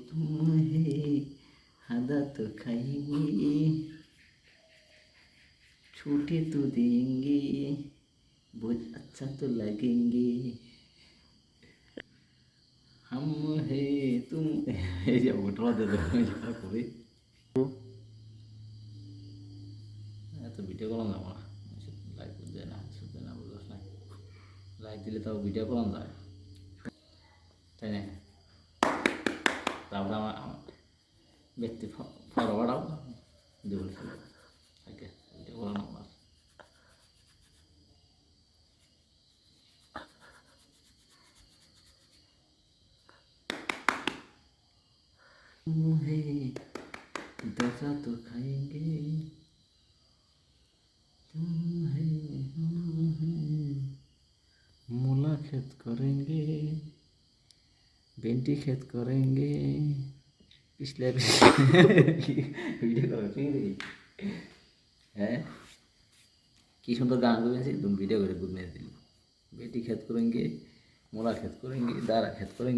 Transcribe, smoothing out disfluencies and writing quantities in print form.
तुम है हदा तो खाएंगे छूटे तो देंगे बहुत अच्छा तो लगेंगे हम है तुम এই যে ওটা দে দাও যেটা করি এত ভিডিও করা যাবে না লাইভ দেয় না শুনতে না বুঝছ না লাইভ দিলে তাও ভিডিও করা যায় তাই না তারপরে আমার ব্যক্তি ফরওয়ার্ডাও দেবো ওকে ভিডিও করা না है दगा तो खाएंगे तुम है मूला खेत करेंगे भिंडी खेत करेंगे पिछले वीडियो करो হ্যাঁ কি সুন্দর গান করেছি তুমি ভিডিও করে বুঝ মেরে দিল बेटी खेत करेंगे मूला खेत करेंगे दारा खेत करेंगे